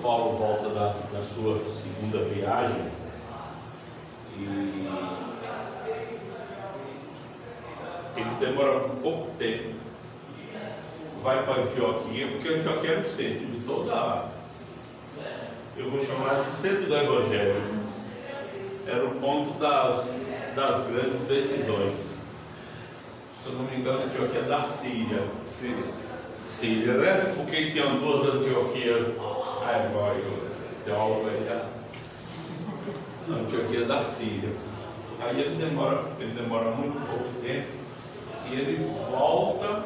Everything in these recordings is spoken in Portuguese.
Paulo volta da sua segunda viagem e ele demora um pouco tempo, vai para Antioquia, porque Antioquia era o centro de toda, eu vou chamar de centro do Evangelho, era o ponto das grandes decisões. Se eu não me engano, Antioquia da Síria. Síria, né? Porque tinha duas Antioquias. Agora o teólogo aí já. Antioquia da Síria. Aí ele demora muito pouco tempo e ele volta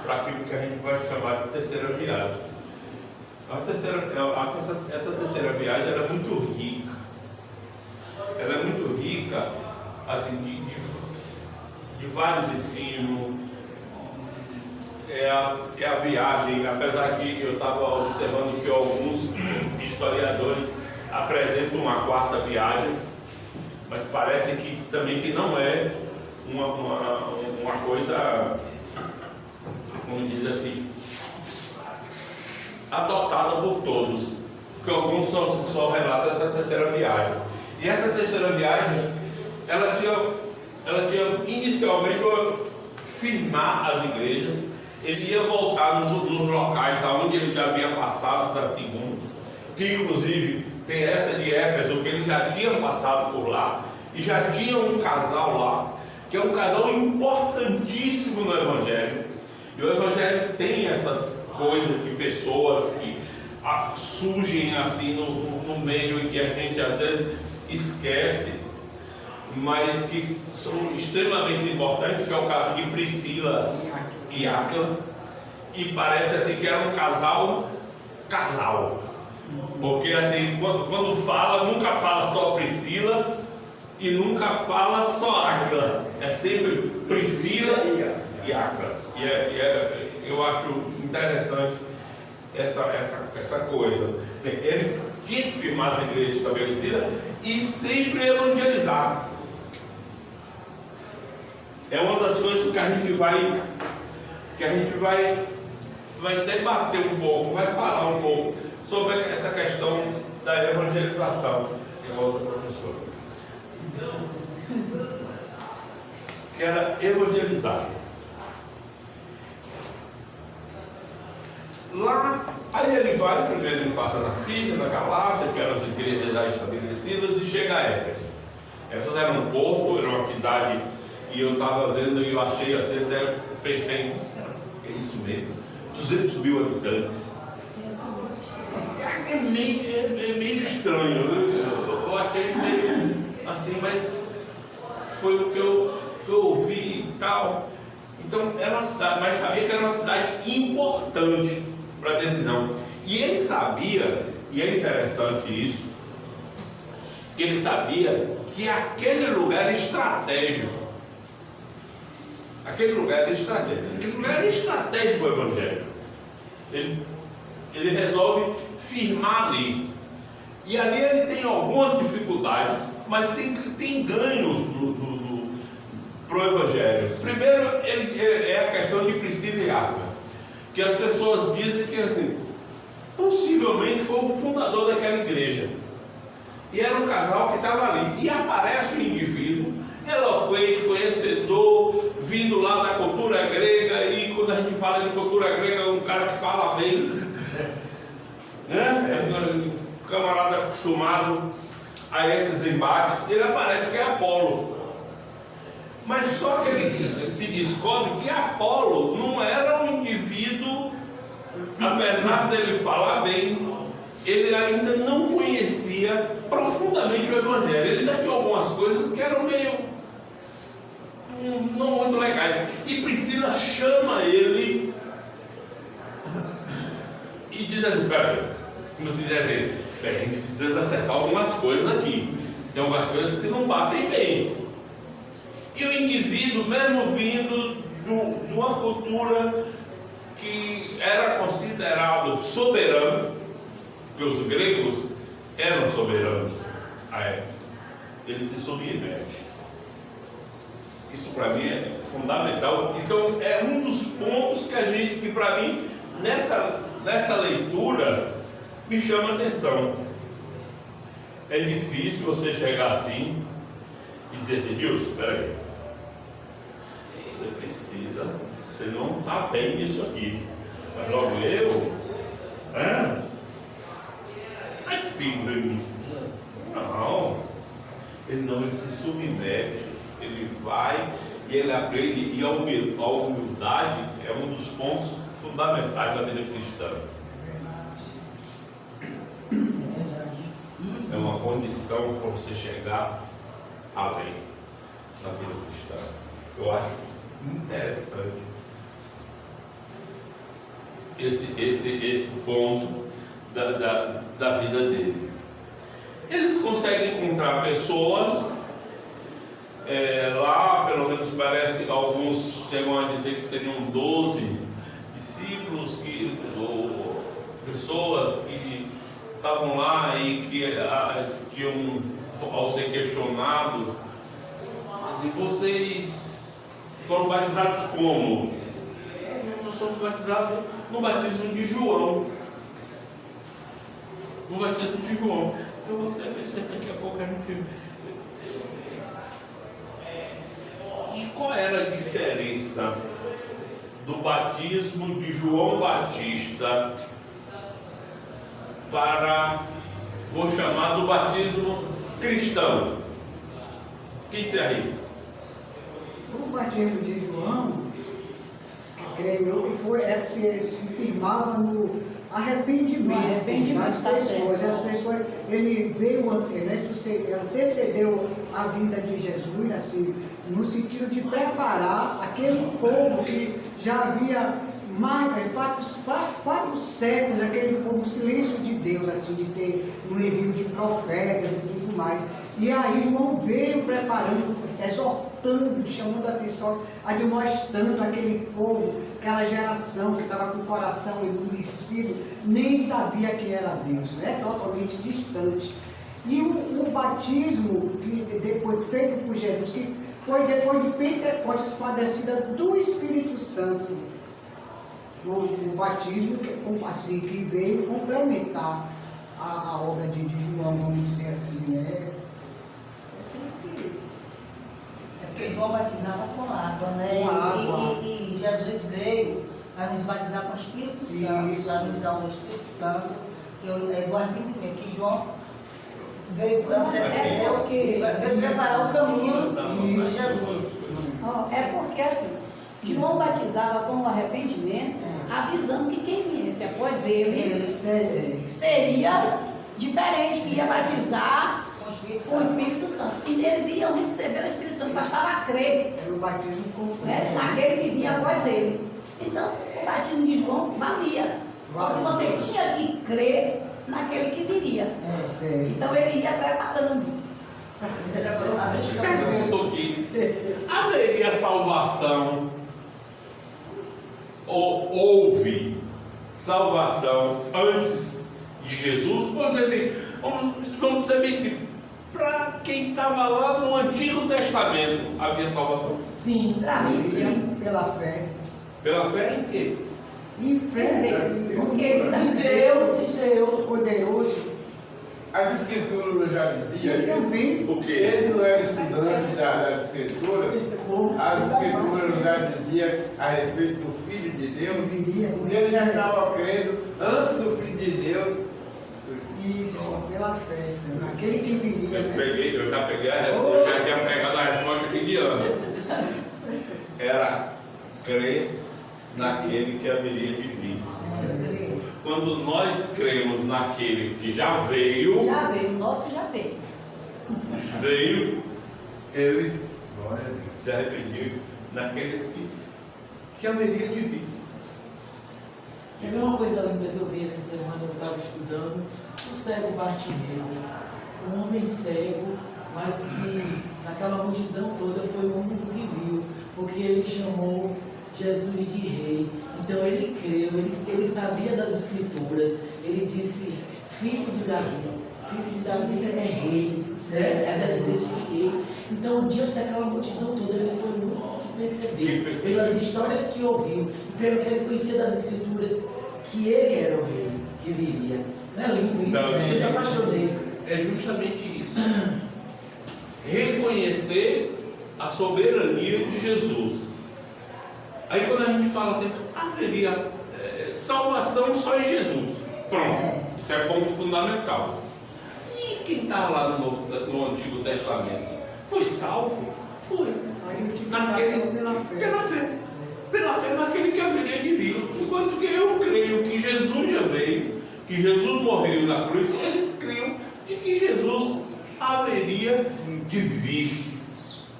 para aquilo que a gente vai chamar de terceira viagem. Essa terceira viagem era muito rica. Ela é muito rica, assim, de vários ensinos. É a viagem, apesar que eu estava observando que alguns historiadores apresentam uma quarta viagem, mas parece que também que não é uma coisa, como diz assim, adotada por todos, porque alguns só relatam essa terceira viagem. E essa terceira viagem, ela tinha inicialmente firmar as igrejas. Ele ia voltar nos locais onde ele já havia passado da segunda, que inclusive tem essa de Éfeso, que ele já tinha passado por lá, e já tinha um casal lá, que é um casal importantíssimo no Evangelho. E o Evangelho tem essas coisas de pessoas que surgem assim no meio e que a gente às vezes esquece, mas que são extremamente importantes, que é o caso de Priscila e Áquila, e parece assim que era um casal, porque assim, quando fala, nunca fala só Priscila e nunca fala só Áquila, é sempre Priscila e Áquila, e eu acho interessante essa coisa. Ele tinha que firmar as igrejas estabelecidas e sempre evangelizar. É uma das coisas que a gente vai debater um pouco, vai falar um pouco sobre essa questão da evangelização. Tem uma outra professora que era evangelizar. Lá, aí ele vai, primeiro ele passa na Frígia, na Galácia, que eram as igrejas já estabelecidas, e chega a Éfeso. Éfeso era um porto, era uma cidade. E eu estava vendo e eu achei assim, até pensei, é isso mesmo, 200 mil habitantes. É meio estranho, eu achei meio assim, mas foi o que eu ouvi e tal. Então era uma cidade, mas sabia que era uma cidade importante para a decisão. E ele sabia, e é interessante isso, que ele sabia que aquele lugar era estratégico. Aquele lugar era estratégico para o Evangelho. Ele resolve firmar ali. E ali ele tem algumas dificuldades, mas tem ganhos para o Evangelho. Primeiro, é a questão de Priscila e Áquila, que as pessoas dizem que assim, possivelmente foi o fundador daquela igreja. E era um casal que estava ali. E aparece um indivíduo eloquente, conhecedor, vindo lá da cultura grega, e quando a gente fala de cultura grega, um cara que fala bem, né? Um camarada acostumado a esses embates, ele aparece que é Apolo. Mas só que ele se descobre que Apolo não era um indivíduo, apesar dele falar bem, ele ainda não conhecia profundamente o Evangelho. Ele ainda tinha algumas coisas que eram meio não muito legais. E Priscila chama ele e diz assim, como se diz assim, a gente precisa acertar algumas coisas aqui. Tem algumas coisas que não batem bem. E o indivíduo, mesmo vindo de uma cultura que era considerado soberano, porque os gregos eram soberanos à época, ele se submete. Isso para mim é fundamental. Isso é um dos pontos que para mim, nessa leitura, me chama a atenção. É difícil você chegar assim e dizer assim, Deus, espera aí. Você precisa, você não está bem nisso aqui. Mas logo eu, ai, filho, não. Ele se submete, ele vai e ele aprende. E a humildade é um dos pontos fundamentais da vida cristã. É uma condição para você chegar além na vida cristã. Eu acho interessante esse ponto da vida dele. Eles conseguem encontrar pessoas, lá pelo menos parece, alguns chegam a dizer que seriam 12 discípulos, ou pessoas que estavam lá e que ao ser questionados, assim, vocês foram batizados como? Nós somos batizados no batismo de João. No batismo de João. Eu vou até ver se daqui a pouco a gente. E qual era a diferença do batismo de João Batista para, vou chamar, do batismo cristão? Quem se arrisca? O batismo de João, creio eu, que se firmava no arrependimento das pessoas. As pessoas, ele veio, antecedeu a vinda de Jesus, assim, no sentido de preparar aquele povo que já havia quatro séculos, aquele povo, o silêncio de Deus, assim, de ter um envio de profetas e tudo mais. E aí João veio preparando, exortando, chamando a atenção, admoestando aquele povo, aquela geração que estava com o coração endurecido, nem sabia quem era Deus, né? Totalmente distante. E o batismo que depois feito por Jesus, que foi depois de Pentecostes, com a descida do Espírito Santo, o batismo assim, que veio complementar a obra de João, vamos dizer assim, né? Porque João batizava com água, né? Com água. E Jesus veio para nos batizar com o Espírito Santo, para nos dar o Espírito Santo. Eu arrependo que João veio para veio preparar o caminho de Jesus. É porque assim, João batizava com o arrependimento, avisando que quem viesse após ele seria diferente, que ia batizar com o Espírito Santo. E eles iam receber o Espírito Santo, bastava crer, Era o batismo né, naquele que vinha após ele. Então, o batismo de João valia. Só que você tinha que crer naquele que viria. Então ele ia preparando. Pergunto aqui: haveria salvação? Ou houve salvação antes de Jesus? Vamos dizer assim, vamos dizer bem assim, para quem estava lá no Antigo Testamento, havia salvação? Sim, para mim, sim. Pela fé. Pela fé em quê? Em fé, Porque eles são Deus poderoso. As escrituras já diziam E também, isso, porque eles não eram estudantes da escritura, as escrituras já diziam a respeito do Filho de Deus, eles já estavam crendo antes do Filho de Deus. isso, pela fé, naquele que viria. Eu já tinha pegado a resposta aqui de ano. Era crer naquele que haveria de vir. Quando nós cremos naquele que já veio, o nosso já veio. eles se arrependiam naqueles que haveria de vir. Teve uma coisa linda que eu vi essa semana, eu estava estudando, o cego Bartimeu, um homem cego, mas que naquela multidão toda foi o único que viu, porque ele chamou Jesus de rei. Então ele creu, ele sabia das escrituras, ele disse, filho de Davi é rei, né? É descendência de rei. Então diante daquela multidão toda ele foi o único que percebeu, pelas histórias que ouviu, e pelo que ele conhecia das escrituras, que ele era o rei que viria. Não é lindo isso, Então, né? Eu me apaixonei. É justamente isso. Reconhecer a soberania de Jesus. Aí quando a gente fala assim, haveria salvação só em Jesus. Pronto, isso é ponto fundamental. E quem está lá no Antigo Testamento? Foi salvo? Foi. A justificação Naquele, pela fé. pela fé. Pela fé naquele que haveria de vir. Enquanto que eu creio que Jesus já veio, que Jesus morreu na cruz, eles criam de que Jesus haveria de vir.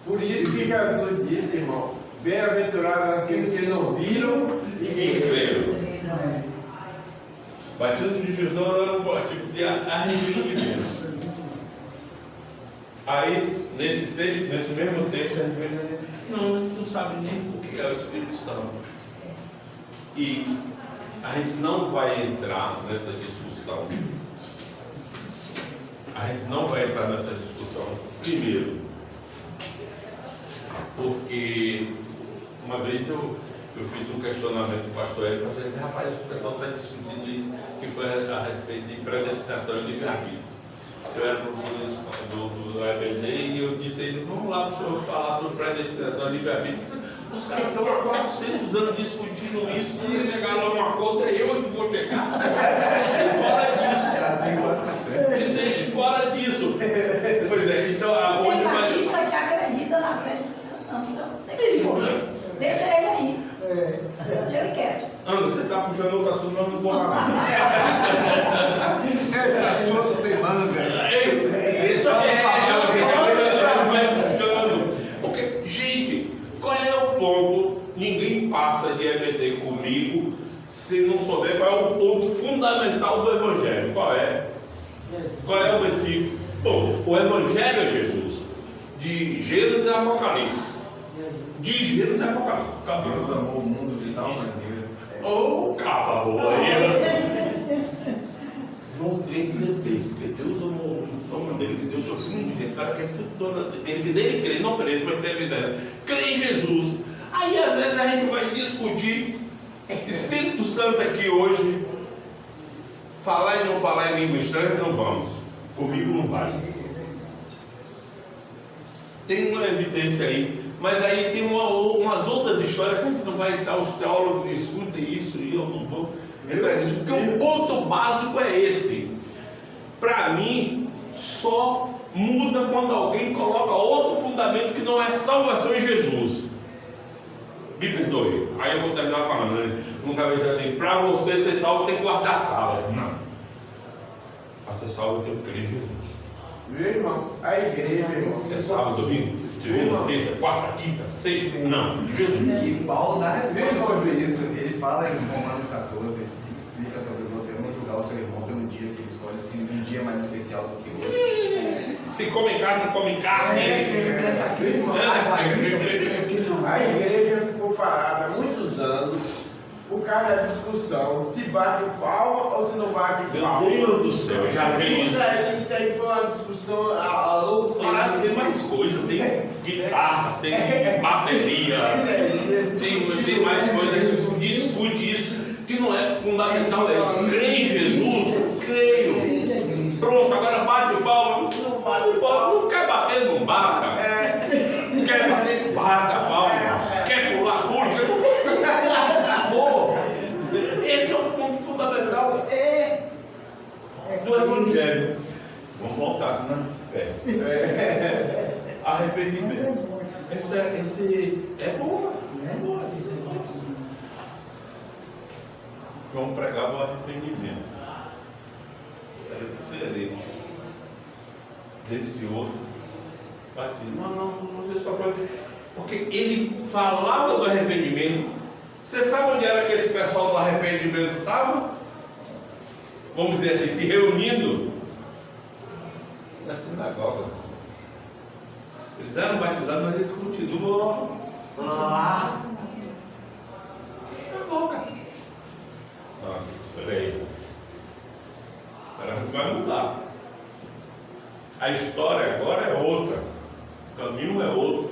Por isso que Jesus disse, irmão, bem-aventurados aqueles que não viram e E que creram. Batismo de Jesus era um tipo de arrependimento. Aí, nesse mesmo texto, a gente vai dizer, não, a gente não sabe nem o que é o Espírito Santo. E a gente não vai entrar nessa discussão. A gente não vai entrar nessa discussão. Primeiro, porque uma vez eu fiz um questionamento para o pastor Hélio, e disse, rapaz, o pessoal está discutindo isso, que foi a respeito de predestinação e livre-arbítrio. Eu era professor do EBD e eu disse a ele, vamos lá para o senhor falar sobre predestinação e livre-arbítrio. Os caras estão há 400 anos discutindo isso, não chegaram a uma conta, eu que vou chegar. Fora disso. Se deixe fora disso. Pois é, então hoje Tem vai. batista que acredita na predestinação, então tem que ir. Deixa ele aí. Deixa ele quieto. Ana, você está puxando outro assunto, nós não vamos falar. Esse assunto tem manga. Isso vai puxando. Porque, gente, qual é o ponto? Ninguém passa de EBT comigo se não souber qual é o ponto fundamental do Evangelho. Qual é? Qual é o versículo? Bom, o Evangelho é Jesus. De Gênesis a Apocalipse. De Gênesis a Apocalipse. Deus amou o mundo de tal maneira. Oh, cavalo! João 3,16, porque Deus amou de tal maneira que Deus seu filho unigênito, para que todas ele que dele crê, não pereça, mas tenha vida eterna. Crê em Jesus. Aí às vezes a gente vai discutir Espírito Santo aqui hoje, falar e não falar em língua estranha, não vamos. Comigo não vai. Tem uma evidência aí. Mas aí tem umas outras histórias que a gente não vai estar, os teólogos escutem isso e eu não vou entrar nisso, porque o ponto básico é esse. Para mim, só muda quando alguém coloca outro fundamento que não é salvação em Jesus. Me perdoe, aí eu vou terminar falando, né? Nunca vejo assim, para você ser salvo tem que guardar a sala. Não. Para ser salvo eu tenho que crer em Jesus. Viu, irmão? A igreja, irmão. Você é salvo, domingo? Segunda, terça, quarta, quinta, sexta? Não, Jesus. E Paulo dá resposta sobre isso. Ele fala em Romanos 14, que explica sobre você não julgar o seu irmão pelo dia que ele escolhe, se um dia é mais especial do que hoje. Se comem carne, não comem carne. A igreja ficou parada há muitos anos por causa da discussão, se bate o pau ou se não bate o pau. Meu Deus do céu, já vi isso. Isso aí foi uma discussão a louco. Parece que tem mais coisa, tem guitarra, tem bateria, tem mais coisa que discute isso, que não é fundamental, é isso. Creio em Jesus, creio. Pronto, agora bate o pau, não bate o pau, não quer bater, não bata. Quer bater, bata a palma. Quer pular, pula. Acabou. Esse é o ponto fundamental do Evangelho. Vamos voltar, senão a gente se perde. Arrependimento. Esse é bom. É bom. João pregava o arrependimento. Era diferente desse outro batismo. Não sei só para. Porque ele falava do arrependimento. Você sabe onde era que esse pessoal do arrependimento estava? Vamos dizer assim, se reunindo nas sinagogas. Eles eram batizados, mas eles continuam lá na sinagoga. Espera aí. Vai mudar. A história agora é outra. O caminho é outro.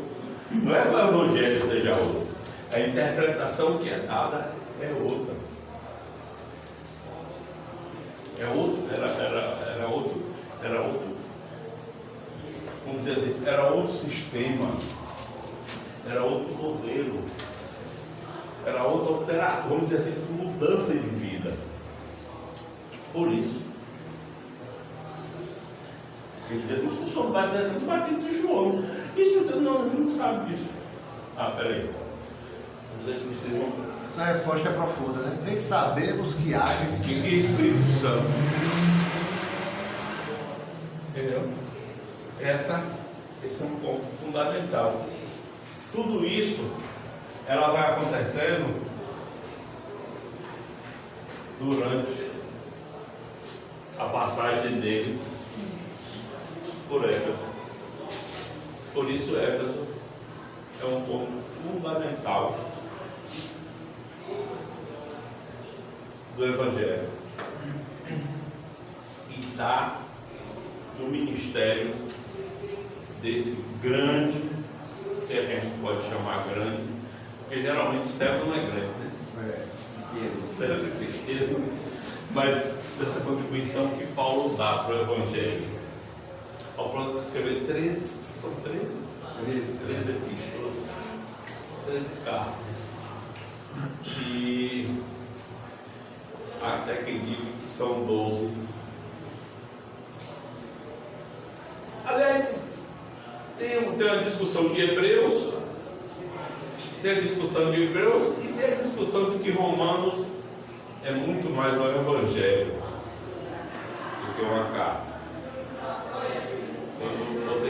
Não é que o Evangelho seja outro. A interpretação que é dada é outra. vamos dizer assim, era outro sistema, era outro modelo, era outra alteração, vamos dizer assim, mudança de vida. Por isso, ele diz, vocês são batizados no batismo de João. Isso você não sabe disso. Ah, peraí. Vocês precisam. Essa resposta é profunda, né? Nem sabemos que haja Espírito Santo. Entendeu? Esse é um ponto fundamental. Tudo isso, ela vai acontecendo durante a passagem dele por Éfeso. Por isso, Éfeso é um ponto fundamental do Evangelho e está no ministério desse grande, que a gente pode chamar grande, porque geralmente servo não é grande, né? Servo é pequeno, mas dessa contribuição que Paulo dá para o Evangelho. Ao ponto de escrever 13, são 13 epístolas, 13 cartas. E até quem diga que são 12. Aliás, tem a discussão de Hebreus, e tem a discussão de que Romanos é muito mais um evangelho do que uma carta. Quando você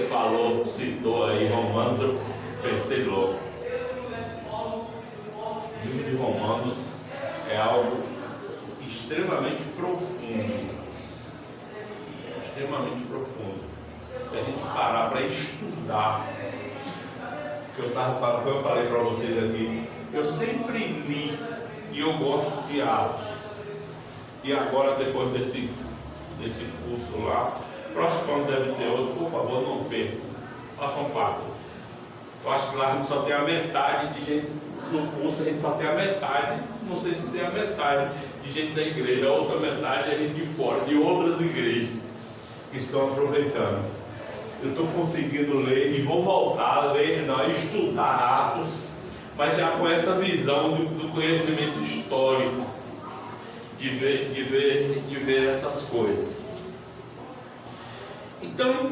citou aí Romanos, eu pensei logo. O livro de Romanos é algo extremamente profundo. Extremamente profundo. Se a gente parar para estudar, que eu falei para vocês aqui, eu sempre li e eu gosto de Atos. E agora, depois desse curso lá, próximo ano deve ter outros, por favor, não percam, façam parte. Eu acho que lá a gente só tem a metade de gente, no curso a gente só tem a metade, não sei se tem a metade de gente da igreja, a outra metade é gente de fora, de outras igrejas que estão aproveitando. Eu estou conseguindo ler e vou voltar a ler, não, a estudar Atos, mas já com essa visão do conhecimento histórico, de ver essas coisas. Então,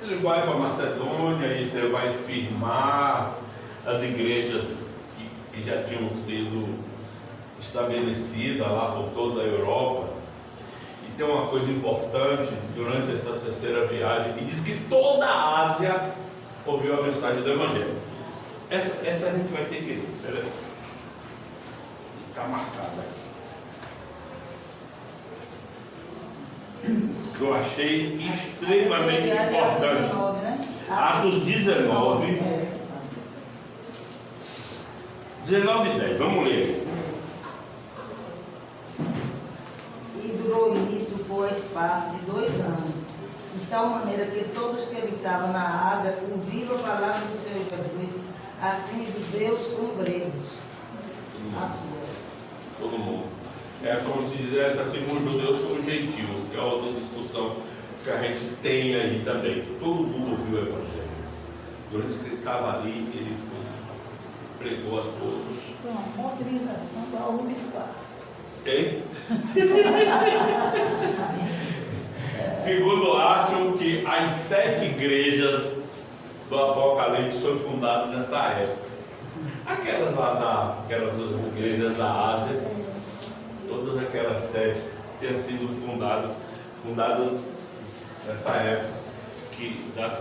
ele vai para Macedônia e você vai firmar as igrejas que já tinham sido estabelecidas lá por toda a Europa. E tem uma coisa importante durante essa terceira viagem, que diz que toda a Ásia ouviu a mensagem do Evangelho. Essa a gente vai ter que ler. Peraí. Ficar marcada. Eu achei extremamente importante. 19, né? Atos 19. 19 e 10. Vamos ler. E durou isso por espaço de 2 anos, de tal maneira que todos que habitavam na Ásia ouviram a palavra do Senhor Jesus, assim judeus como gregos. Todo mundo. É como se dissesse assim, como judeus como gentios, que é outra discussão que a gente tem aí também. Todo mundo ouviu o Evangelho. Durante que ele estava ali, ele pregou a todos. Foi uma modernização do Rubens 4. Hein? Segundo acham que as 7 igrejas do Apocalipse foram fundadas nessa época. Aquelas igrejas da Ásia, todas aquelas 7 tinham sido fundadas nessa época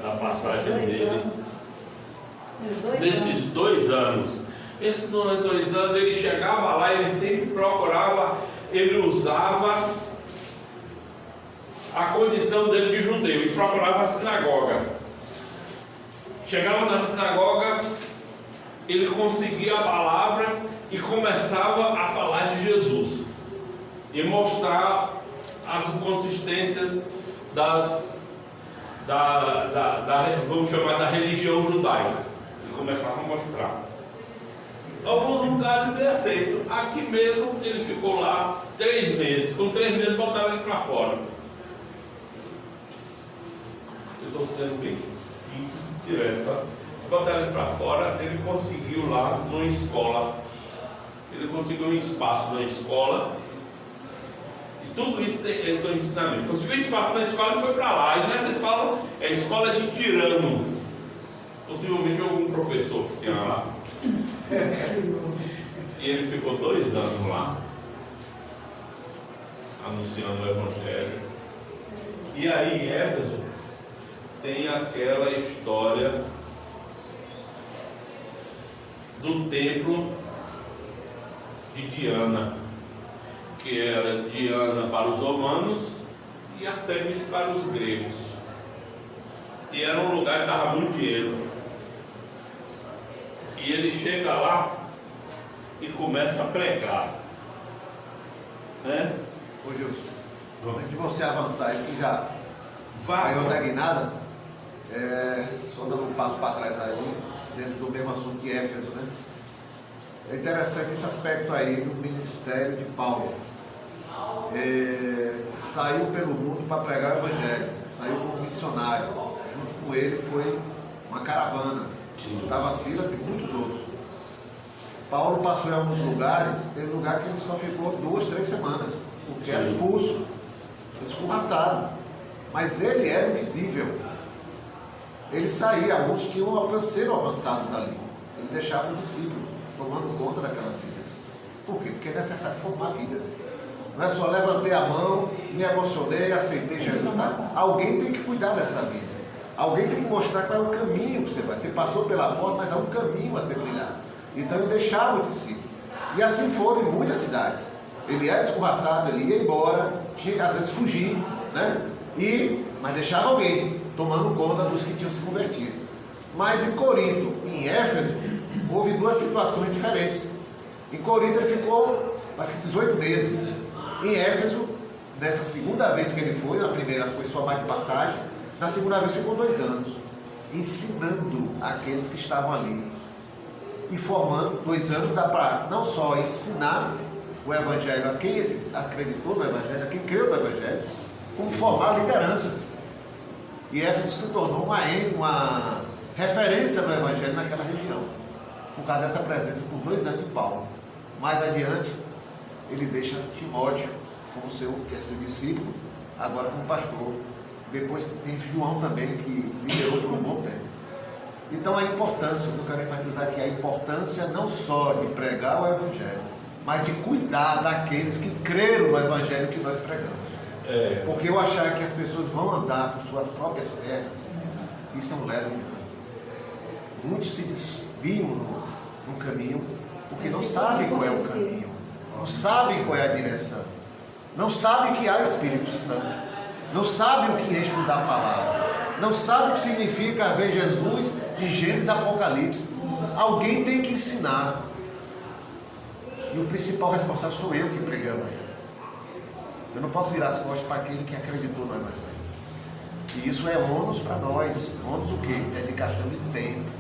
da passagem dele. Desses 2 anos. Esses 2 anos ele chegava lá, ele sempre procurava, ele usava a condição dele de judeu, ele procurava a sinagoga. Chegava na sinagoga, ele conseguia a palavra e começava a falar de Jesus e mostrar as consistências vamos chamar da religião judaica. Ele começava a mostrar. Alguns lugares ele aceita. Aqui mesmo ele ficou lá 3 meses. Com 3 meses botaram ele para fora. Eu estou sendo bem simples e direto, sabe? Botaram ele para fora, ele conseguiu lá numa escola. Ele conseguiu um espaço na escola. E tudo isso eles são ensinamentos. Conseguiu espaço na escola e foi para lá. E nessa escola é a escola de tirano. Possivelmente algum professor que tinha lá. E ele ficou 2 anos lá, anunciando o Evangelho. E aí em Éfeso tem aquela história do templo de Diana, que era Diana para os romanos e Artemis para os gregos. E era um lugar que dava muito dinheiro. E ele chega lá e começa a pregar. Né? Ô Gilson, antes de você avançar aí, que já Vai, ganhou da guinada, só dando um passo para trás aí, dentro do mesmo assunto de Éfeso, né? É interessante esse aspecto aí do ministério de Paulo. Saiu pelo mundo para pregar o Evangelho, saiu como missionário. Junto com ele foi uma caravana. Estava Silas e muitos outros. Paulo passou em alguns lugares, tem lugar que ele só ficou 2, 3 semanas, porque era expulso, escorraçado. Mas ele era invisível. Ele saía, alguns tinham alcanceiro avançados ali. Ele deixava o discípulo tomando conta daquelas vidas. Por quê? Porque é necessário formar vidas. Não é só levantei a mão, me emocionei, aceitei Jesus. Tá? Alguém tem que cuidar dessa vida. Alguém tem que mostrar qual é o caminho que você vai. Você passou pela porta, mas há um caminho a ser trilhado. Então ele deixava o discípulo. E assim foram em muitas cidades. Ele era escorraçado, ele ia embora, tinha que às vezes fugir, né? Mas deixava alguém tomando conta dos que tinham se convertido. Mas em Corinto, em Éfeso, houve 2 situações diferentes. Em Corinto ele ficou, acho que 18 meses. Em Éfeso, nessa segunda vez que ele foi, na primeira foi só mais de passagem, na segunda vez ficou 2 anos, ensinando aqueles que estavam ali. E formando, 2 anos dá para não só ensinar o Evangelho a quem acreditou no Evangelho, a quem creu no Evangelho, como formar lideranças. E Éfeso se tornou uma referência do Evangelho naquela região, por causa dessa presença por 2 anos de Paulo. Mais adiante, ele deixa Timóteo como seu discípulo, agora como pastor. Depois tem João também, que liderou por um bom tempo. Então a importância, eu quero enfatizar aqui, a importância não só de pregar o Evangelho, mas de cuidar daqueles que creram no Evangelho que nós pregamos. Porque eu achar que as pessoas vão andar por suas próprias pernas, isso é um leve engano. Muitos se desviam no caminho, porque não sabem qual é o caminho, não sabem qual é a direção, não sabem que há Espírito Santo, não sabem o que é estudar a palavra, não sabem o que significa ver Jesus de Gênesis a Apocalipse. Alguém tem que ensinar. E o principal responsável sou eu que preguei o Evangelho. Eu não posso virar as costas para aquele que acreditou no Evangelho. E isso é ônus para nós. Ônus o quê? Dedicação de tempo,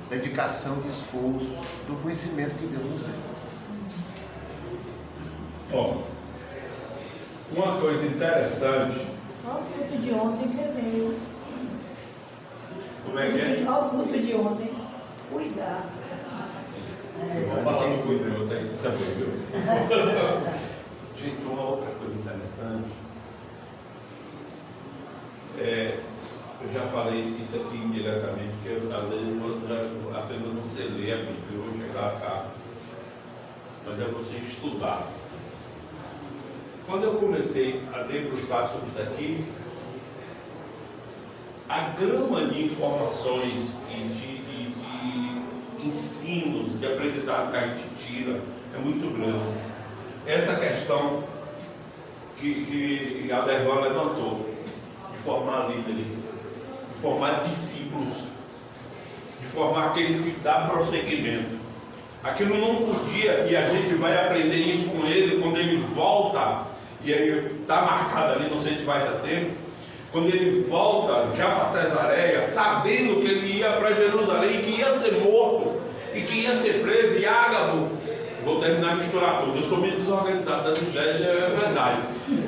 dedicação de esforço, do conhecimento que Deus nos deu. Bom, uma coisa interessante. Olha o culto de ontem que veio. Como é que é? Olha o culto de ontem. Cuidar. Vou falar do cuidado, também, viu? Gente, uma outra coisa interessante. Eu já falei isso aqui indiretamente, que às vezes apenas você lê a Bíblia, eu vou chegar cá, mas é você estudar. Quando eu comecei a debruçar sobre isso aqui, a gama de informações e de ensinos, de aprendizado que a gente tira é muito grande. Essa questão que a Dervan levantou, de formar líderes, de formar discípulos, de formar aqueles que dão prosseguimento. Aquilo não podia, e a gente vai aprender isso com ele quando ele volta, e aí está marcado ali, não sei se vai dar tempo, quando ele volta já para Cesareia, sabendo que ele ia para Jerusalém, que ia ser morto, e e que ia ser preso, e Ágabo, vou terminar de misturar tudo, eu sou meio desorganizado das ideias, é verdade,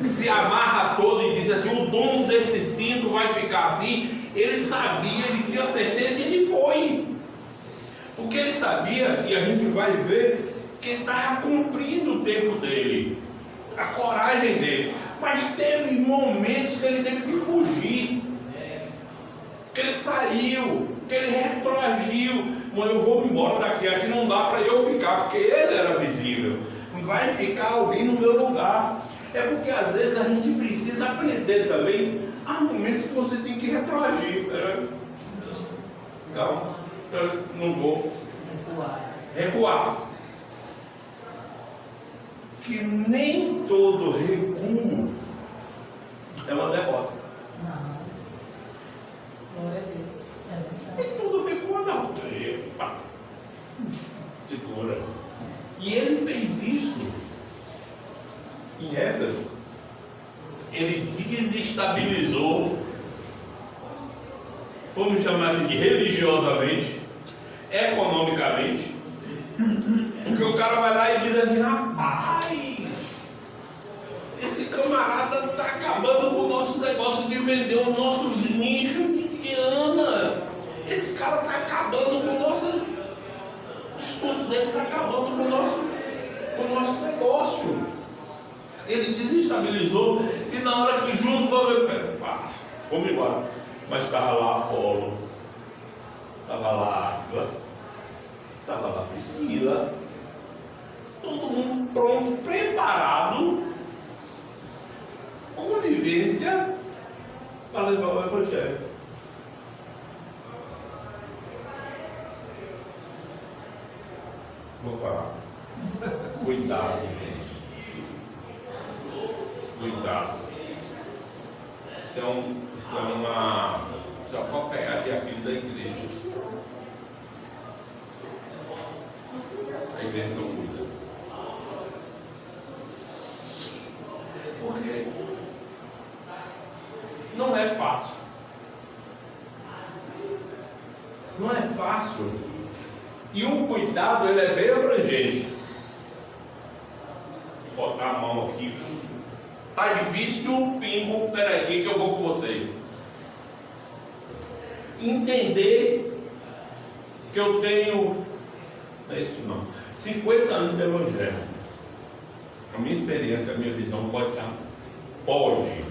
se amarra todo e diz assim, o dono desse cinto vai ficar assim. Ele sabia, ele tinha certeza e ele foi, porque ele sabia, e a gente vai ver que ele estava cumprindo o tempo dele, a coragem dele, mas teve momentos que ele teve que fugir, que ele saiu, que ele retroagiu. Mano, eu vou embora daqui, aqui não dá para eu ficar, porque ele era visível. Vai ficar alguém no meu lugar. É porque às vezes a gente precisa aprender também. Há momentos que você tem que retroagir. Não, eu não vou recuar. Que nem todo recuo é uma derrota. Não. Glória a Deus. Nem todo recuo não. Epa. Segura. E ele fez isso em Éfeso. Ele desestabilizou, vamos chamar assim de religiosamente, economicamente, porque o cara vai lá e diz assim, rapaz, esse camarada está acabando com o nosso negócio de vender os nossos nichos de Diana. Esse cara está acabando com o nosso, o discurso dele está acabando com o nosso negócio. Ele desestabilizou, e na hora que Judas vamos embora. Mas estava lá Apolo, estava lá Áquila, estava lá Priscila, todo mundo pronto, preparado, convivência para levar o Evangelho. Vou falar. Cuidado, gente. Cuidado. Isso é uma calcanhar de Aquiles da igreja. A igreja não cuida. Porque não é fácil. Não é fácil. E o cuidado, ele é bem abrangente. Vou botar a mão aqui. Tá difícil, pingo, peraí que eu vou com vocês. Entender que eu tenho, não é isso não, 50 anos de evangelho. A minha experiência, a minha visão pode,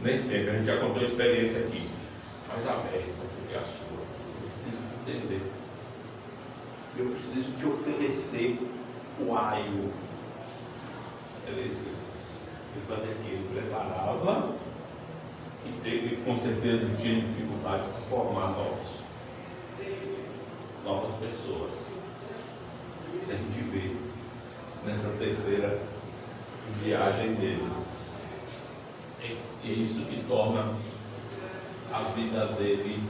nem sempre, a gente já contou a experiência aqui, mas aberta do que a sua. Eu preciso entender. Eu preciso te oferecer o aio. É isso. Ele fazia aqui, ele preparava e teve, com certeza tinha dificuldade para formar novas pessoas. Isso a gente vê nessa terceira viagem dele. E é isso que torna a vida dele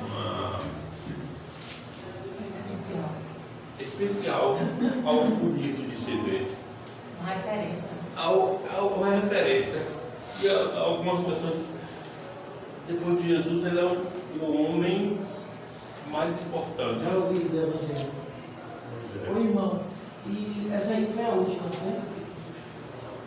uma especial, algo bonito de se ver. Uma referência. Uma referência. E algumas pessoas, depois de Jesus, ele é o homem mais importante. Já ouvi do Evangelho. Ô irmão, e essa aí foi a última, né?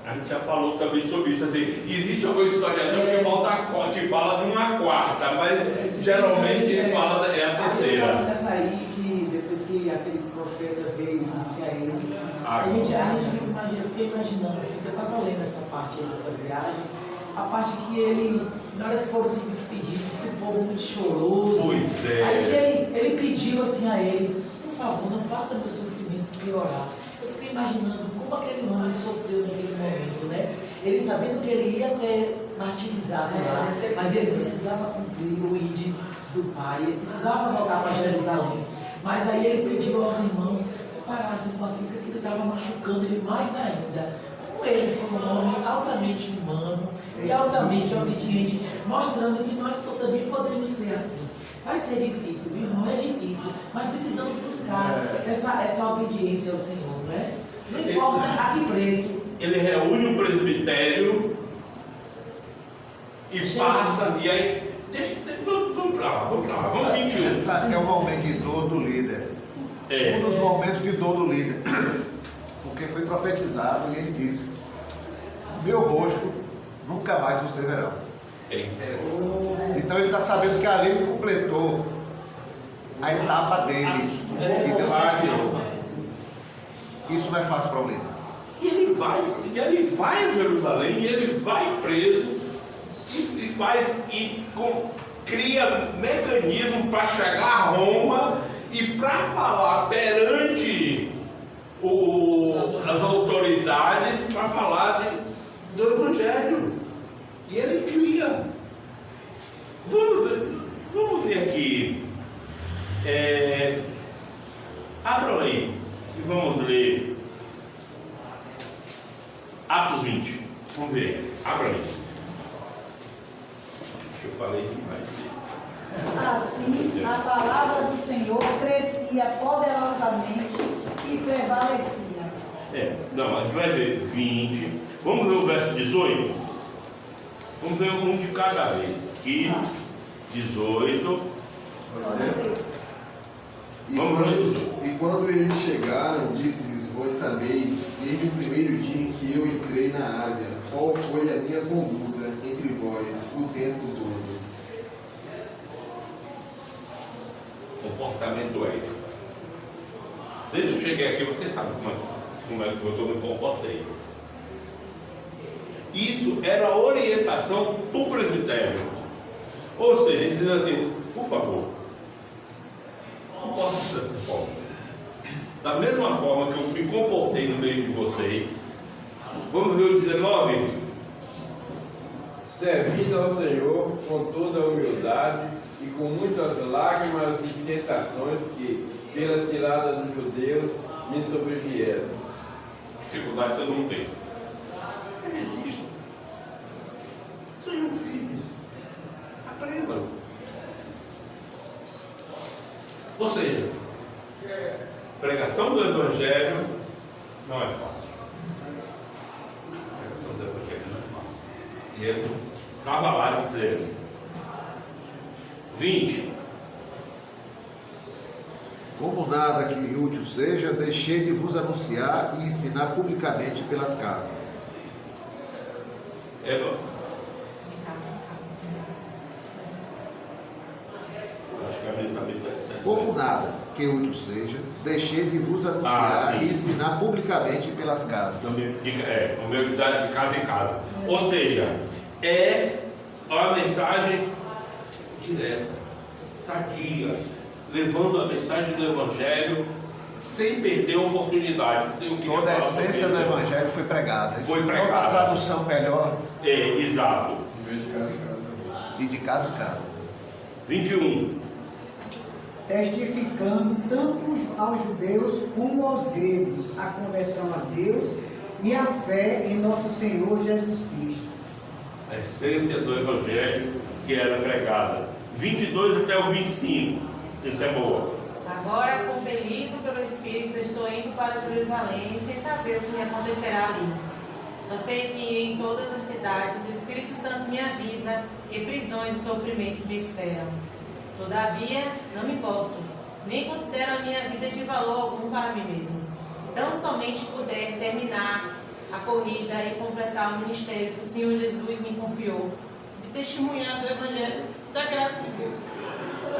A gente já falou também sobre isso. Assim, existe alguma historiador que volta que fala de uma quarta, mas geralmente fala é a terceira. Essa aí que depois que aquele profeta veio e disse a ele, a gente fiquei imaginando assim, que eu estava lendo essa parte aí dessa viagem, a parte que ele, na hora que foram se despedir, disse que o povo muito choroso. Pois é. Aí que ele pediu assim a eles, por favor, não faça meu sofrimento piorar. Eu fiquei imaginando como aquele homem sofreu naquele momento, né? Ele sabendo que ele ia ser martirizado lá, mas ele precisava cumprir o ID do Pai, ele precisava voltar para Jerusalém. Mas aí ele pediu aos irmãos que parassem com aquilo, que aquilo estava machucando ele mais ainda. Como ele foi um homem altamente humano e altamente obediente, mostrando que nós também poderíamos ser assim. Vai ser difícil, viu? Não é difícil, mas precisamos buscar essa obediência ao Senhor, né? Não importa a que preço. Ele reúne o presbitério e passa, e aí. Vamos pra lá, vamos 21. Esse é o momento que todo do líder. É. Um dos momentos de dor do líder. Porque foi profetizado e ele disse: meu rosto nunca mais você verá. É. Então ele está sabendo que ali ele completou a etapa dele. E Deus confiou. Isso não é fácil para o líder. E ele vai a Jerusalém, e ele vai preso cria mecanismo para chegar a Roma e para falar perante as autoridades, para falar do Evangelho. E ele cria. Vamos ver aqui. Abram aí e vamos ler Atos 20. Vamos ver. Abra aí. Eu falei demais. Assim, a palavra do Senhor crescia poderosamente e prevalecia. Não, a gente vai ver 20. Vamos ver o verso 18? Vamos ver um de cada vez. Aqui, 18. Vamos ver 18. E quando eles chegaram, disse-lhes: vós sabeis, desde o primeiro dia em que eu entrei na Ásia, qual foi a minha conduta entre vós o tempo todo. Comportamento ético. Desde que eu cheguei aqui, você sabe como é que eu me comportei. Isso era a orientação do presbitério. Ou seja, ele diz assim: por favor, comporte-se dessa forma. Da mesma forma que eu me comportei no meio de vocês. Vamos ver o 19. Servindo ao Senhor com toda a humildade e com muitas lágrimas e tentações que, pela cilada dos judeus, me sobrevieram. Dificuldade você não tem. Resistam. Sejam firmes. Aprendam. Ou seja, pregação do Evangelho não é fácil. Pregação do Evangelho não é fácil. E ele estava lá dizendo: 20. Como nada que útil seja, deixei de vos anunciar e ensinar publicamente pelas casas. Eva. Acho que a minha está. Como nada que útil seja, deixei de vos anunciar e ensinar publicamente pelas casas. O meu de casa em casa. Ou seja, é a mensagem direta, sadia, levando a mensagem do Evangelho sem perder a oportunidade. Toda a essência do Evangelho foi pregada. Foi pregada. Outra tradução melhor. Exato. E de casa em casa. 21. Testificando tanto aos judeus como aos gregos a conversão a Deus e a fé em nosso Senhor Jesus Cristo. A essência do Evangelho que era pregada. 22 até o 25. Isso é boa. Agora, compelido pelo Espírito, estou indo para Jerusalém sem saber o que me acontecerá ali. Só sei que em todas as cidades o Espírito Santo me avisa que prisões e sofrimentos me esperam. Todavia, não me importo, nem considero a minha vida de valor algum para mim mesmo. Tão somente puder terminar a corrida e completar o ministério que o Senhor Jesus me confiou, de testemunhar do Evangelho da graça de Deus.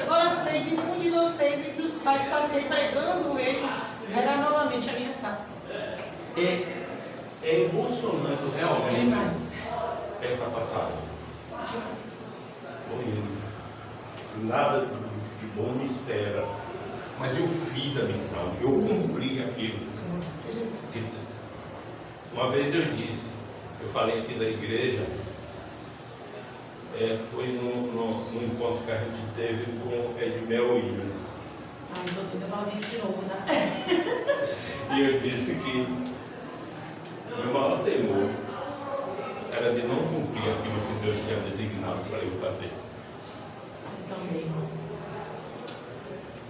Agora sei que nenhum de vocês, entre os quais passei pregando ele, verá novamente a minha face. É emocionante realmente Demais. essa passagem. Nada de bom me espera, mas eu fiz a missão, eu cumpri aquilo. Uma vez eu disse, eu falei aqui da igreja, foi num encontro que a gente teve com Edmel Williams. Ai, vou ter uma vez de novo, né? E eu disse que meu maior temor era de não cumprir aquilo que Deus tinha designado para eu fazer. Também.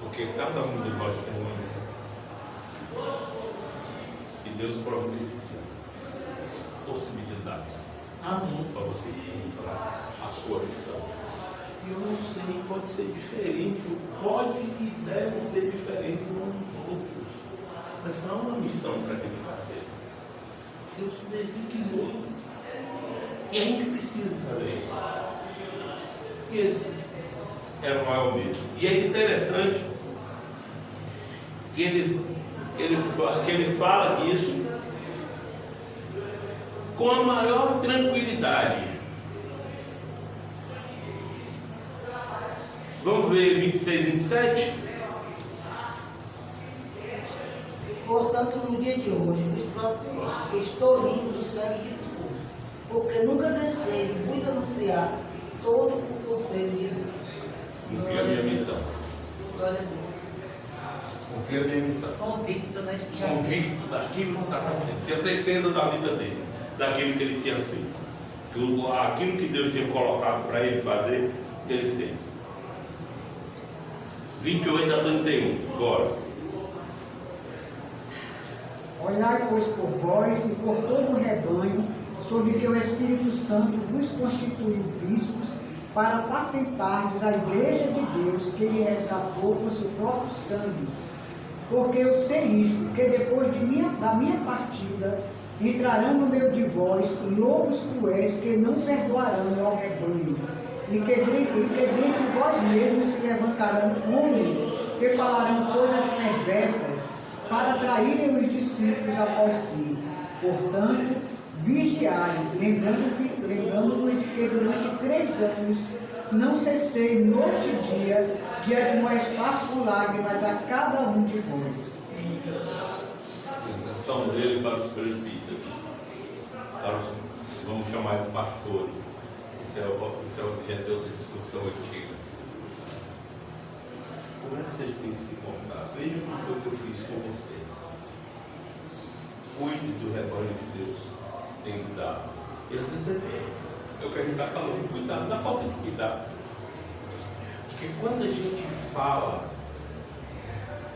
Porque cada um de nós tem uma missão. E Deus providencia possibilidades Amém. para você cumprir a sua missão. eu não sei, pode ser diferente, pode e deve ser diferente uns dos outros. Mas há uma missão para ele fazer. Deus designou. E a gente precisa fazer isso. E esse era o maior medo. E é interessante que ele fala isso com a maior tranquilidade. Vamos ver 26, 27? Portanto, no dia de hoje, vos protesto, que estou limpo do sangue de todos, porque nunca deixei de vos anunciar todo o conselho de Deus. Cumprir a minha missão. Glória a Deus. Cumprir a minha missão. Convicto, né? De que já Convicto daquilo que está fazendo. Tinha certeza da vida dele, daquilo que ele tinha feito. Aquilo que Deus tinha colocado para ele fazer, ele fez. 28 a 31, agora. Olhai, pois, por vós e por todo o rebanho, sobre que o Espírito Santo vos constituiu bispos, para apacentardes a igreja de Deus, que ele resgatou com seu próprio sangue. Porque eu sei isto, que depois da minha partida, entrarão no meio de vós lobos cruéis que não perdoarão ao rebanho, e que dentre vós mesmos se levantarão homens que falarão coisas perversas para atraírem os discípulos após si. Portanto, vigiai, lembrando-vos de que durante 3 anos não cessei noite e dia de admoestar com lágrimas a cada um de vós. A intenção dele para os presbíteros, vamos chamar de pastores. Isso é objeto de outra discussão antiga. Como é que vocês têm que se comportar? Veja o que foi que eu fiz com vocês. Cuide do rebanho de Deus. Tem que dar. E às vezes é o que a gente está falando, cuidado da falta de cuidado. Porque quando a gente fala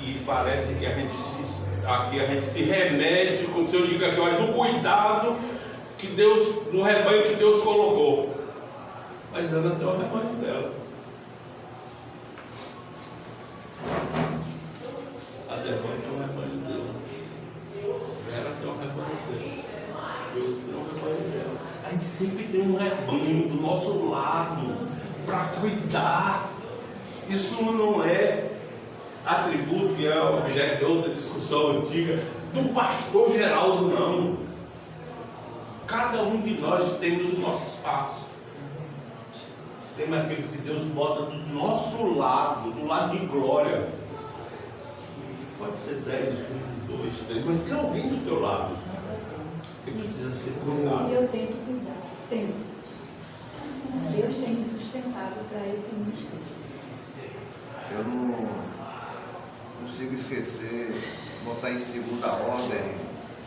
e parece que a gente se remete, quando o Senhor diga aqui, olha, do cuidado que Deus, do rebanho que Deus colocou. Mas ela tem o rebanho dela. A Débora tem o rebanho dela. Ela tem o rebanho dela. Eu tenho o rebanho dela. A gente sempre tem um rebanho do nosso lado para cuidar. Isso não é atributo, que é objeto de outra discussão antiga, do pastor Geraldo, não. Cada um de nós temos o nosso espaço. Temos aqueles que Deus bota do nosso lado, do lado de glória. Pode ser 10, 1, 2, 3, mas tem alguém do teu lado que precisa ser cuidado. E eu tento cuidar. Tento. Deus tem me sustentado para esse ministério. Eu não consigo esquecer, botar em segunda ordem,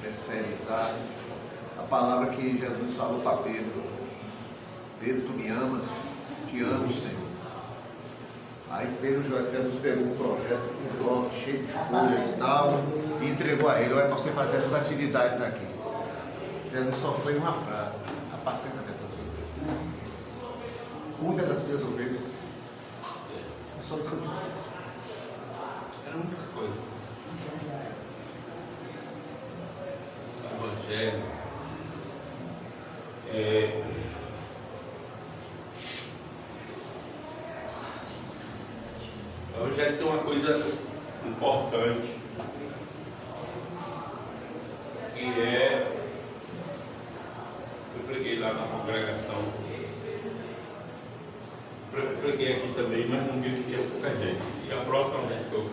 terceirizar a palavra que Jesus falou para Pedro. Pedro, tu me amas? Te amo, Senhor. Aí Pedro, Jesus pegou um projeto, um bloco cheio de folhas e tal, e entregou a ele. Olha, para você fazer essas atividades aqui. Jesus só foi uma frase: apacenta minhas ovelhas. Cuida das minhas ovelhas. É só tudo. Era a única coisa. O Evangelho O Evangelho tem uma coisa importante, que é, eu preguei lá na congregação, preguei aqui também, mas não vi que tinha pouca gente. E a próxima vez que eu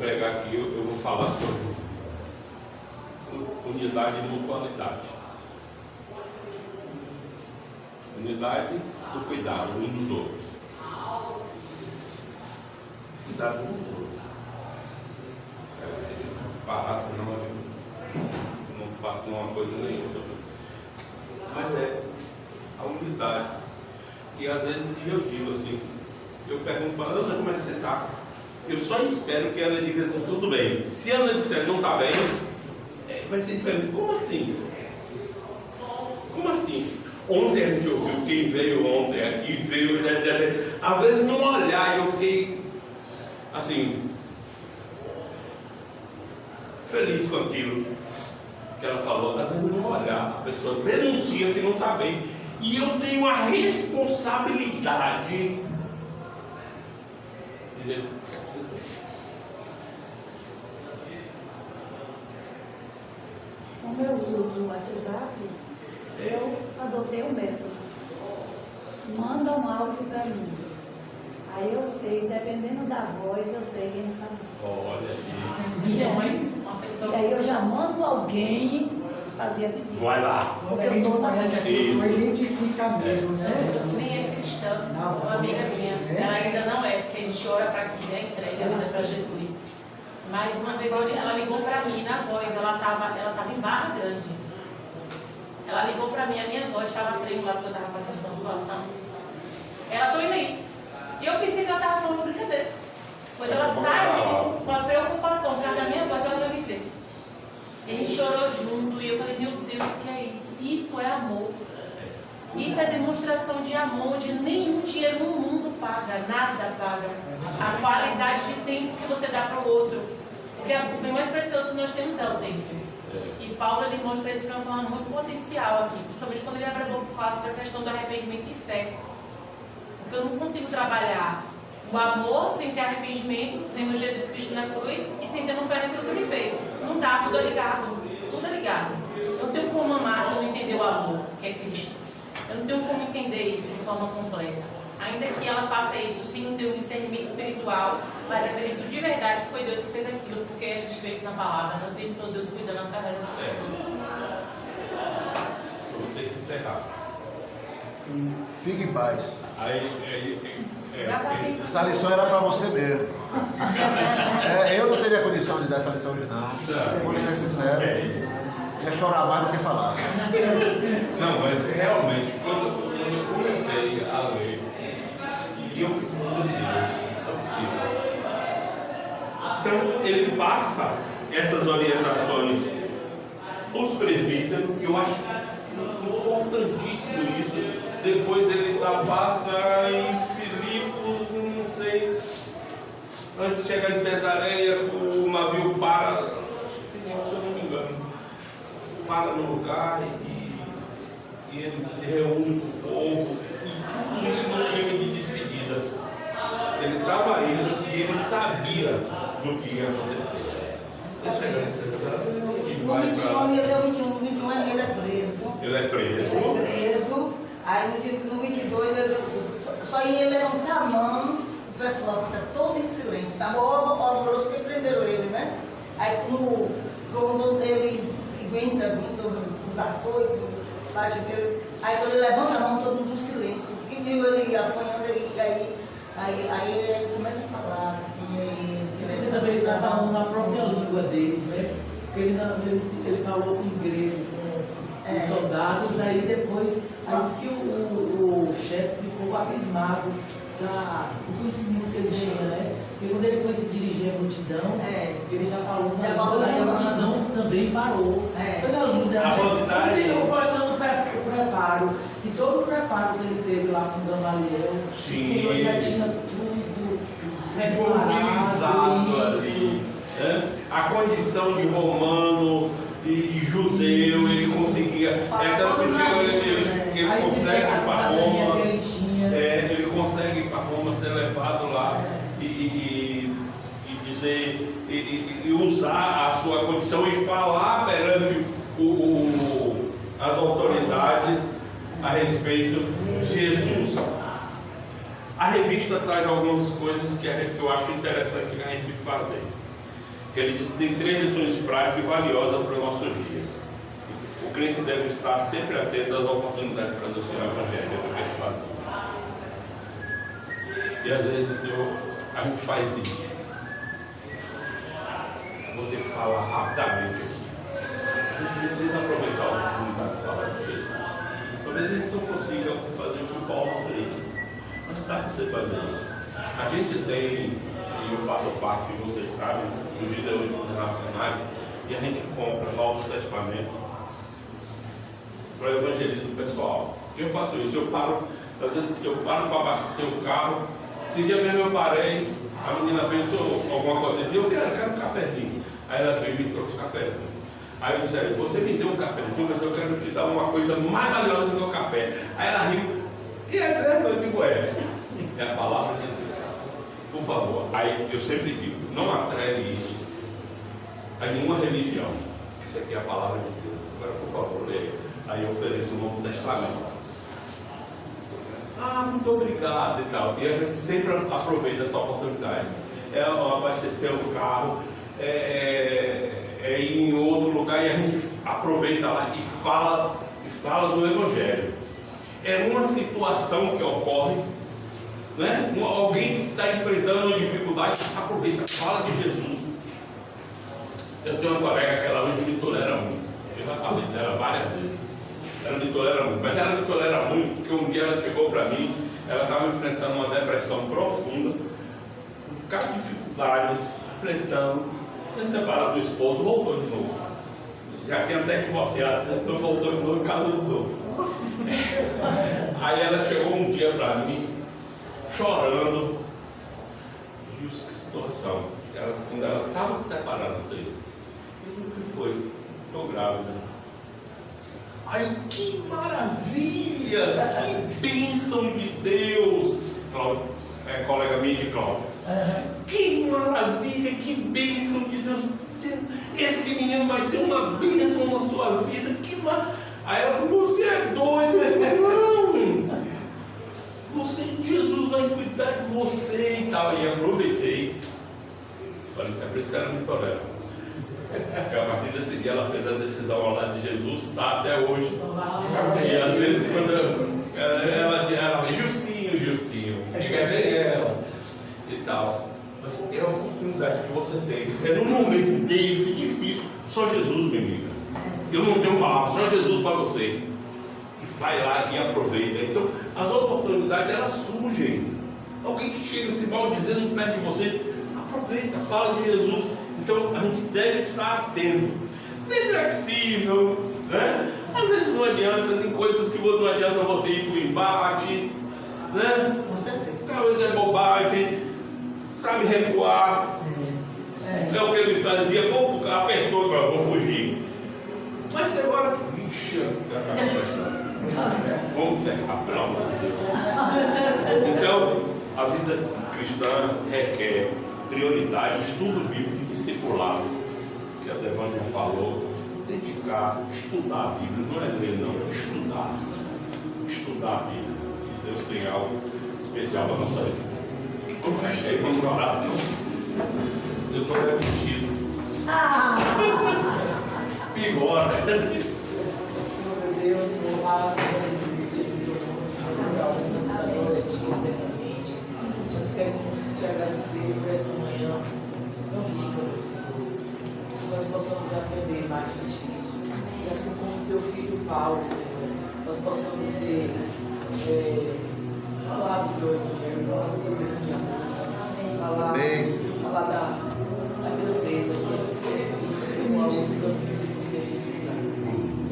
pregar aqui, eu vou falar sobre unidade e mutualidade. Unidade do cuidado uns dos outros. Cuidado uns dos outros. Parar, senão não faço uma coisa nenhuma. Mas é a unidade. E às vezes eu digo assim, eu pergunto para ela, Ana, como é que você está? Eu só espero que ela diga tudo bem. Se ela disser não está bem, vai ser diferente. Como assim? Como assim? Ontem a gente ouviu, quem veio ontem aqui, veio, né, às vezes num olhar eu fiquei assim, feliz com aquilo que ela falou. Às vezes num olhar a pessoa denuncia que não está bem, e eu tenho a responsabilidade de dizer o que é que você tem. Como eu uso o WhatsApp, eu adotei um método. Manda um áudio para mim. Aí eu sei, dependendo da voz, eu sei quem está. Olha Uma pessoa. E aí eu já mando alguém fazer a visita. vai lá. Porque eu estou conhece a pessoa, identifica mesmo, né? Nem é cristã, uma amiga minha, ela ainda não é, porque a gente ora para que né, entregue a vida para Jesus. Mas uma vez ela ligou para mim na voz, ela estava em Barra Grande. Ela ligou para mim, a minha voz estava tremendo lá porque eu estava passando por uma situação. Ela tô indo aí. E eu pensei que ela estava falando brincadeira. Pois ela saiu com a preocupação, por causa da minha voz, que ela vai me ver. E a gente chorou junto e eu falei, meu Deus, o que é isso? Isso é amor. Isso é demonstração de amor, onde nenhum dinheiro no mundo paga, nada paga. A qualidade de tempo que você dá para o outro. Porque o bem mais precioso que nós temos é o tempo. E Paulo ele mostra isso de uma forma muito potencial aqui, principalmente quando ele abre a boca e fala sobre a questão do arrependimento e fé. Porque eu não consigo trabalhar o amor sem ter arrependimento, vendo Jesus Cristo na cruz e sem ter fé naquilo que ele fez. Não dá, tudo é ligado. Tudo é ligado. Eu não tenho como amar se eu não entender o amor, que é Cristo. Eu não tenho como entender isso de forma completa. Ainda que ela faça isso sem não ter um discernimento espiritual, mas acredito de verdade que foi Deus que fez aquilo, porque a gente vê isso na palavra, não tem todo Deus cuidando através das pessoas. Eu vou ter que encerrar. Fique em paz. Essa Essa lição era para você mesmo. Eu não teria condição de dar essa lição de não. Vou ser sincero. Ia chorar mais do que falar. Não, mas realmente, quando eu comecei a ler, e eu fiz meu Deus, não é possível. Então, ele passa essas orientações os presbíteros, e eu acho importantíssimo isso. Depois ele passa em Filipos, não sei, antes de chegar em Cesareia, o navio para, se eu não me engano, para no lugar e ele reúne o povo, e tudo isso no clima de despedida. Ele estava indo e ele sabia do que ia acontecer. Você chega em Cesareia e vai para... No 21 ele é preso. Ele é preso. Ele é preso. Aí no 22 ele só ia levantar a mão, o pessoal fica todo em silêncio. Estava horroroso porque prenderam ele, né? Aí quando ele aguenta os açoites, bate nele, aí quando ele levanta a mão, todo mundo em silêncio. E viu ele apanhando ele aí ele começa a falar. Ele também está falando na própria língua deles, né? Porque ele falou em grego com os soldados, aí depois diz que o chefe ficou abismado do conhecimento que ele tinha, né? Porque quando ele foi se dirigir à multidão, ele já falou aí a multidão também parou. Coisa linda, né? Mostrando o preparo. E todo o preparo que ele teve lá com Gamaliel, o Senhor já tinha tudo utilizado ali. Né? A condição de romano e judeu, ele conseguia. Tanto que chegou ele consegue ir para Roma. Ele consegue ir para Roma, ser levado lá e dizer, e usar a sua condição e falar perante as autoridades a respeito de Jesus. A revista traz algumas coisas que eu acho interessante a gente fazer. Ele diz que tem 3 lições práticas e valiosas para os nossos dias. O crente deve estar sempre atento às oportunidades para anunciar o Evangelho, é o que ele faz. E às vezes a gente faz isso. Vou ter que falar rapidamente aqui. A gente precisa aproveitar a oportunidade de falar de Jesus. Talvez a gente não consiga fazer o que Paulo fez, mas dá para você fazer isso. A gente tem, e eu faço parte, vocês sabem, dos judeus internacionais, e a gente compra Novos Testamentos para evangelizar o pessoal. Eu faço isso, eu paro para abastecer o carro. Esse dia mesmo eu parei, a menina pensou alguma coisa, dizia, eu quero um cafezinho. Aí ela veio e me trouxe um cafezinho. Aí eu disse, você me deu um cafezinho, mas eu quero te dar uma coisa mais valiosa do que o café. Aí ela riu, e é verdade, eu digo, é a palavra de Deus. Por favor, aí eu sempre digo, não atreve isso a nenhuma religião. Isso aqui é a palavra de Deus. Agora, por favor, leia. Aí eu ofereço o Novo Testamento. Muito obrigado e tal. E a gente sempre aproveita essa oportunidade. É abastecer o carro, é ir em outro lugar e a gente aproveita lá e fala do Evangelho. É uma situação que ocorre, né? Alguém que está enfrentando uma dificuldade, aproveita, fala de Jesus. Eu tenho uma colega que ela hoje me tolera muito. Eu já falei dela várias vezes. Ela me tolera muito, mas ela me tolera muito porque um dia ela chegou para mim, ela estava enfrentando uma depressão profunda, com cada dificuldades, enfrentando, tinha separado do esposo, voltou de novo. Já tinha até divorciado, então voltou de novo em casa de novo. Aí ela chegou um dia para mim, chorando, justo que situação. Quando ela estava se separando dele, o que foi? Estou grávida. Ai, que maravilha! Que bênção de Deus! Cláudia, colega minha de Cláudia. Que maravilha, que bênção de Deus! Esse menino vai ser uma bênção na sua vida. Que Aí ela falou, você é doido? Não! Jesus vai cuidar de você e tal. E aproveitei. Falei, é por isso que ela me tolera. Porque a partir desse dia ela fez a decisão ao lado de Jesus, está até hoje. E às vezes quando ela Gilcinho, quer ver ela e tal. Mas é a oportunidade que você tem. É num momento desse difícil, só Jesus, minha amiga. Eu não tenho palavra, só Jesus para você. E vai lá e aproveita. Então, as oportunidades elas surgem. Alguém que chega se maldizendo perto de você, aproveita, fala de Jesus. Então a gente deve estar atento, ser flexível, né? Às vezes não adianta, tem coisas que não adianta você ir para o embate, né? Talvez é bobagem, sabe recuar. É o que ele fazia, apertou, agora vou fugir. Mas tem hora que, vamos encerrar, pelo amor de Deus. Então, a vida cristã requer prioridade, estudo bíblico e discipulado, que a Devânia falou, dedicar, estudar a Bíblia, não é ler não, é estudar a Bíblia. Deus tem algo especial para a nossa vida. Aí vamos orar, senão eu estou repetindo. Bigora. Senhor meu Deus, louvado seja o teu nome, Senhor, da glória a ti eternamente. Nós queremos te agradecer por essa manhã tão rica, meu Senhor. Que nós possamos aprender mais de ti. E assim como teu filho Paulo, Senhor, nós possamos ser falar do teu evangelho, falar do teu grande amor, falar da grandeza que é de servir, como alguns teus filhos sejam ensinados.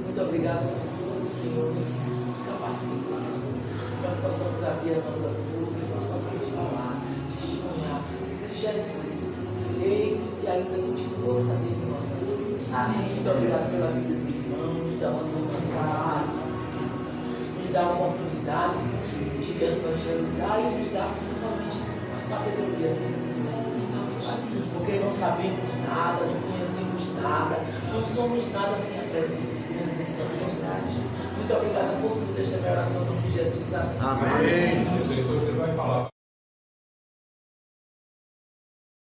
Muito obrigado por tudo, Senhor, nos capacita, Senhor. Que nós possamos abrir as nossas bocas, nós possamos falar, testemunhar que Jesus fez e ainda continua fazendo em nossas vidas. Amém. Muito obrigado pela vida do irmão, nos dá uma paz, nos dá oportunidades de evangelizar e nos dá principalmente a sabedoria do Espírito. Porque não sabemos nada, não conhecemos nada, não somos nada sem a presença do Espírito Santo em nossas vidas. Muito obrigada por tudo, esta oração no nome de Jesus. Amém. Amém. Você vai falar.